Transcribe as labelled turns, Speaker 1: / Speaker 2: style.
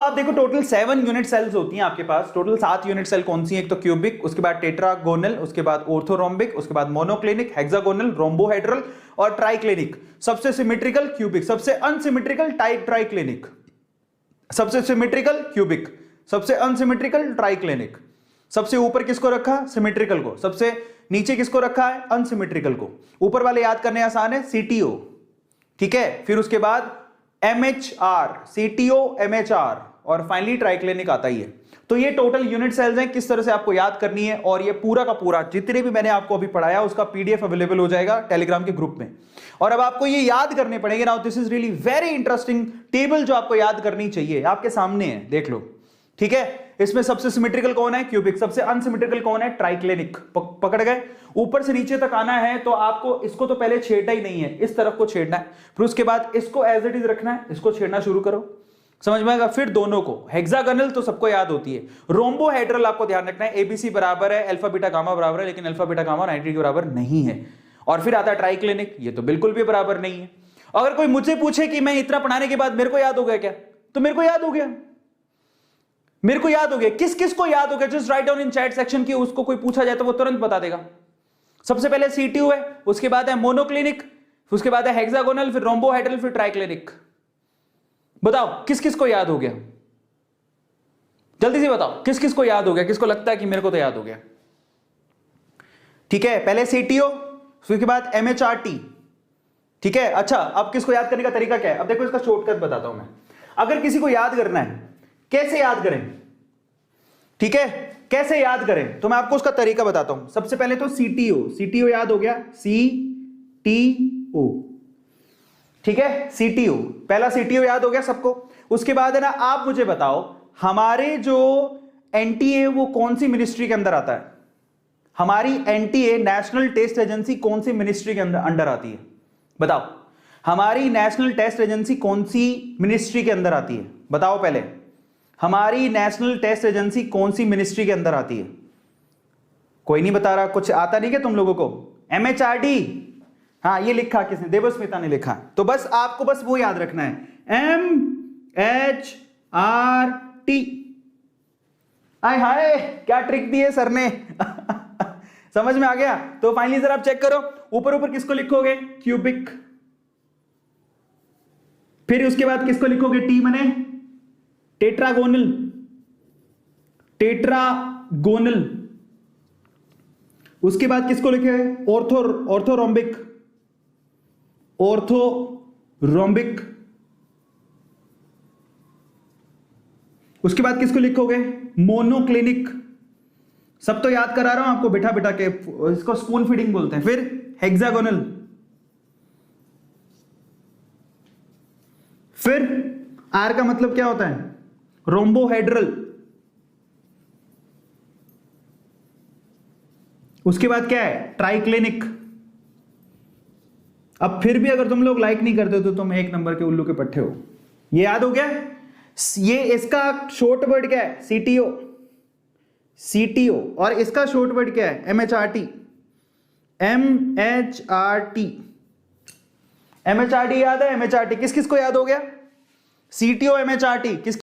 Speaker 1: आप देखो total 7 unit sales होती हैं आपके पास। टोटल 7 यूनिट सेल कौन सी है? एक तो क्यूबिक, उसके बाद टेट्रागोनल, उसके बाद ऑर्थोरोम्बिक, उसके बाद मोनोक्लिनिक, हेक्सागोनल, रोम्बोहेड्रल और ट्राइक्लिनिक। सबसे सिमेट्रिकल क्यूबिक, सबसे अनसिमेट्रिकल ट्राइक्लिनिक, सबसे सिमेट्रिकल क्यूबिक, सबसे अनसिमेट्रिकल ट्राइक्लिनिक। सबसे ऊपर किसको रखा? सिमेट्रिकल को। सबसे नीचे किसको रखा है? अनसिमेट्रिकल को। ऊपर वाले याद करने आसान है, सीटीओ, ठीक है। फिर उसके बाद एमएचआर, सीटीओ, एमएचआर और फाइनली ट्राइक्लिनिक आता ही है। तो ये टोटल यूनिट सेल्स हैं, किस तरह से आपको याद करनी है। और ये पूरा का पूरा जितने भी मैंने आपको अभी पढ़ाया उसका पीडीएफ अवेलेबल हो जाएगा टेलीग्राम के ग्रुप में। और अब आपको ये याद करने पड़ेंगे। Now this is really very interesting table जो आपको याद करनी चाहिए, आपके सामने है, देख लो, ठीक है। इसमें सबसे सिमेट्रिकल कौन है? क्यूबिक। सबसे अनसिमेट्रिकल कौन है? ट्राइक्लिनिक। पकड़ गए? ऊपर से नीचे तक आना है तो आपको इसको तो पहले छेड़ना ही नहीं है, इस तरफ को छेड़ना है, फिर उसके बाद इसको एज इट इज रखना है, इसको छेड़ना शुरू करो, समझ में आएगा। फिर दोनों को, हेक्सागोनल तो सबको याद होती है, रोम्बोहेड्रल आपको ध्यान रखना है, एबीसी बराबर है, अल्फा बीटा गामा बराबर है, लेकिन अल्फा बीटा गामा 90 के बराबर नहीं है। और फिर आता है ट्राइक्लिनिक, ये तो बिल्कुल भी बराबर नहीं है। अगर कोई मुझसे पूछे कि मैं इतना पढ़ाने के बाद मेरे को याद हो गया क्या, तो मेरे को याद हो गया, मेरे को याद हो गया। किस किस को याद हो गया? Just write down in chat section की, उसको कोई पूछा जाए तो वो तुरंत बता देगा। सबसे पहले सीटीयू है, उसके बाद है मोनोक्लिनिक, उसके बाद है हेक्सागोनल, फिर रोम्बोहेड्रल, फिर ट्राइक्लिनिक। बताओ किस किस को याद हो गया? जल्दी से बताओ किस किस को याद हो गया? किसको लगता है कि मेरे को तो याद हो गया? ठीक है, पहले सीटीओ, उसके बाद एमएचआरटी, ठीक है। अच्छा, अब किसको याद करने का तरीका क्या है? अब देखो इसका शॉर्टकट बताता हूं मैं। अगर किसी को याद करना है, कैसे याद करें, ठीक है, कैसे याद करें, तो मैं आपको उसका तरीका बताता हूं। सबसे पहले तो सीटीओ, सीटीओ याद हो गया, सीटीओ, ठीक है, सीटीओ, पहला सीटीओ याद हो गया सबको। उसके बाद है ना, आप मुझे बताओ हमारे जो एनटीए वो कौन सी मिनिस्ट्री के अंदर आता है? हमारी एनटीए नेशनल टेस्ट एजेंसी कौन सी मिनिस्ट्री के अंदर आती है? बताओ, हमारी नेशनल टेस्ट एजेंसी कौन सी मिनिस्ट्री के अंदर आती है? बताओ पहले, हमारी नेशनल टेस्ट एजेंसी कौन सी मिनिस्ट्री के अंदर आती है? कोई नहीं बता रहा, कुछ आता नहीं क्या तुम लोगों को? एमएचआरडी, हाँ ये लिखा किसने? देवस्मिता ने लिखा। तो बस आपको बस वो याद रखना है, एमएचआरटी। आय हाय, क्या ट्रिक दी है सर ने। समझ में आ गया? तो फाइनली जरा आप चेक करो, ऊपर ऊपर किसको लिखोगे? क्यूबिक। फिर उसके बाद किसको लिखोगे? टी मने टेट्रागोनल, टेट्रागोनल। उसके बाद किसको लिखे? Orthorhombic, orthorhombic. उसके बाद किसको लिखोगे? मोनोक्लिनिक। सब तो याद करा रहा हूं आपको बिठा बिठा के, इसको स्पून फीडिंग बोलते हैं। फिर हेक्सागोनल, फिर आर का मतलब क्या होता है? रोम्बोहेड्रल। उसके बाद क्या है? ट्राइक्लिनिक। अब फिर भी अगर तुम लोग लाइक नहीं करते तो तुम एक नंबर के उल्लू के पट्टे हो। ये याद हो गया? ये इसका शॉर्ट वर्ड क्या है? CTO, CTO. और इसका शॉर्ट वर्ड क्या है? MHRD, MHRD. एमएचआरटी याद है? एमएचआरटी किस किस को याद हो गया? सीटीओ, एमएचआरटी किस